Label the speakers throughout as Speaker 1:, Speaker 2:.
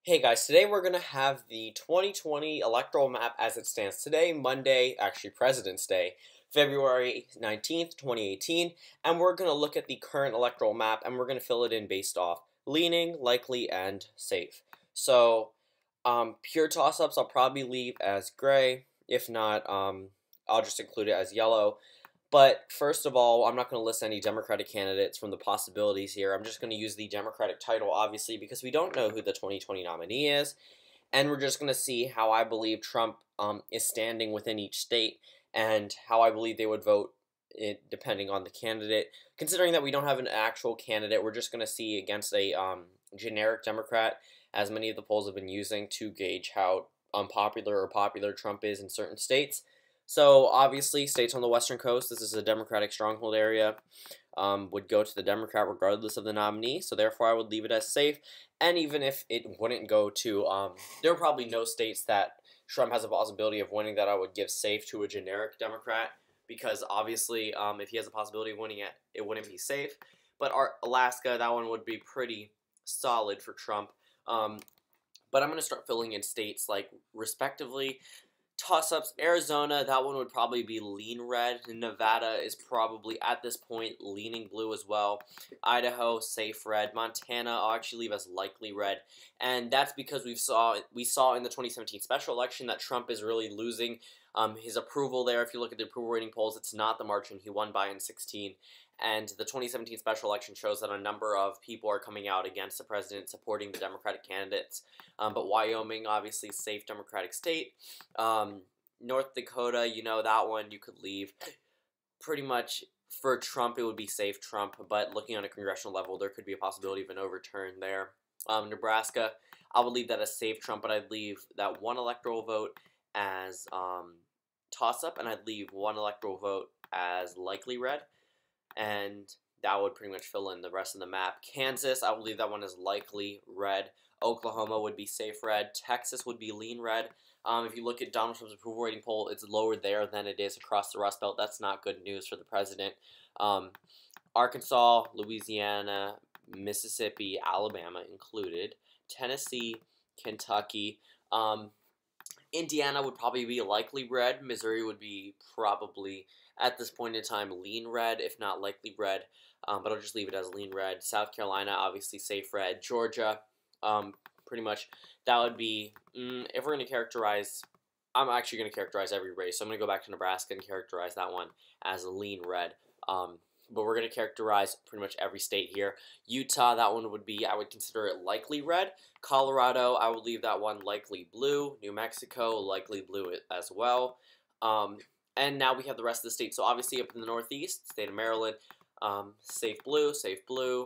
Speaker 1: Hey guys, today we're going to have the 2020 electoral map as it stands today, Monday, actually President's Day, February 19th, 2018, and we're going to look at the current electoral map and we're going to fill it in based off leaning, likely, and safe. So, pure toss-ups I'll probably leave as gray. If not, I'll just include it as yellow. But first of all, I'm not going to list any Democratic candidates from the possibilities here. I'm just going to use the Democratic title, obviously, because we don't know who the 2020 nominee is. And we're just going to see how I believe Trump is standing within each state and how I believe they would vote depending on the candidate. Considering that we don't have an actual candidate, we're just going to see against a generic Democrat, as many of the polls have been using to gauge how unpopular or popular Trump is in certain states. So obviously, states on the western coast, this is a Democratic stronghold area, would go to the Democrat regardless of the nominee. So therefore, I would leave it as safe. And even if it wouldn't go to, there are probably no states that Trump has a possibility of winning that I would give safe to a generic Democrat, because obviously, if he has a possibility of winning it, it wouldn't be safe. But Alaska, that one would be pretty solid for Trump. But I'm going to start filling in states like respectively. Toss-ups, Arizona, that one would probably be lean red. Nevada is probably, at this point, leaning blue as well. Idaho, safe red. Montana, I'll actually leave as likely red. And that's because we saw in the 2017 special election that Trump is really losing his approval there. If you look at the approval rating polls, it's not the margin he won by in 16. And the 2017 special election shows that a number of people are coming out against the president, supporting the Democratic candidates. But Wyoming, obviously, safe Democratic state. North Dakota, that one you could leave. Pretty much for Trump, it would be safe Trump. But looking on a congressional level, there could be a possibility of an overturn there. Nebraska, I would leave that as safe Trump, but I'd leave that one electoral vote as toss-up, and I'd leave one electoral vote as likely red. And that would pretty much fill in the rest of the map. Kansas, I would leave that one as likely red. Oklahoma would be safe red. Texas would be lean red. If you look at Donald Trump's approval rating poll, it's lower there than it is across the Rust Belt. That's not good news for the president. Arkansas, Louisiana, Mississippi, Alabama included. Tennessee, Kentucky. Indiana would probably be likely red. Missouri would be probably, at this point in time, lean red, if not likely red. But I'll just leave it as lean red. South Carolina, obviously safe red. Georgia, pretty much, that would be, if we're going to characterize, I'm actually going to characterize every race. So I'm going to go back to Nebraska and characterize that one as a lean red. But we're going to characterize pretty much every state here. Utah, that one would be, I would consider it likely red. Colorado, I would leave that one likely blue. New Mexico, likely blue as well. And now we have the rest of the states. So obviously up in the Northeast, state of Maryland, safe blue, safe blue.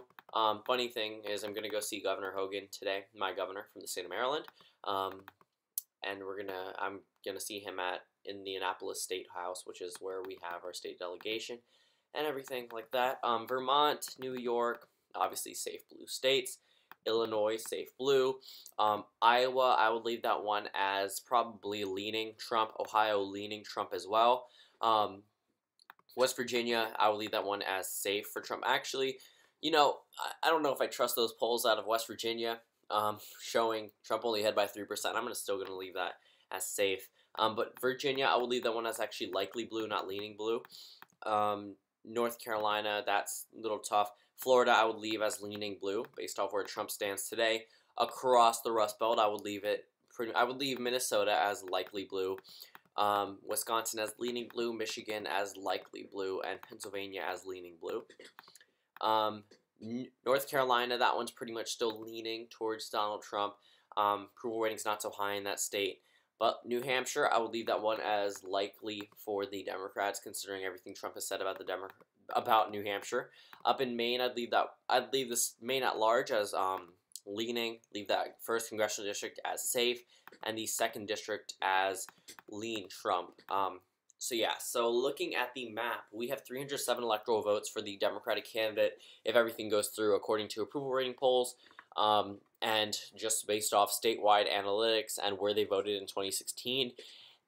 Speaker 1: Funny thing is I'm going to go see Governor Hogan today, my governor from the state of Maryland. And I'm going to see him at Indianapolis State House, which is where we have our state delegation and everything like that. Vermont, New York, obviously safe blue states. Illinois, safe blue. Iowa, I would leave that one as probably leaning Trump. Ohio, leaning Trump as well. West Virginia, I would leave that one as safe for Trump. Actually, I don't know if I trust those polls out of West Virginia showing Trump only ahead by 3%. I'm still going to leave that as safe. But Virginia, I would leave that one as actually likely blue, not leaning blue. North Carolina, that's a little tough. Florida, I would leave as leaning blue, based off where Trump stands today. Across the Rust Belt, I would leave Minnesota as likely blue. Wisconsin as leaning blue, Michigan as likely blue, and Pennsylvania as leaning blue. North Carolina, that one's pretty much still leaning towards Donald Trump. Approval rating's not so high in that state. But New Hampshire, I would leave that one as likely for the Democrats, considering everything Trump has said about New Hampshire. Up in Maine, I'd leave this Maine at large as leaning. Leave that first congressional district as safe, and the second district as lean Trump. So looking at the map, we have 307 electoral votes for the Democratic candidate if everything goes through according to approval rating polls. And just based off statewide analytics and where they voted in 2016.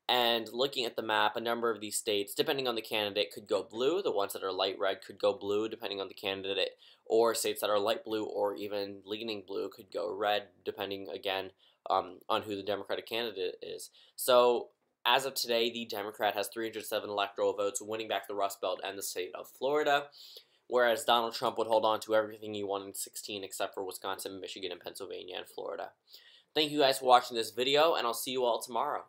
Speaker 1: And looking at the map, a number of these states, depending on the candidate, could go blue. The ones that are light red could go blue, depending on the candidate. Or states that are light blue or even leaning blue could go red, depending, again, on who the Democratic candidate is. So, as of today, the Democrat has 307 electoral votes, winning back the Rust Belt and the state of Florida, whereas Donald Trump would hold on to everything he won in 16 except for Wisconsin, Michigan, and Pennsylvania, and Florida. Thank you guys for watching this video, and I'll see you all tomorrow.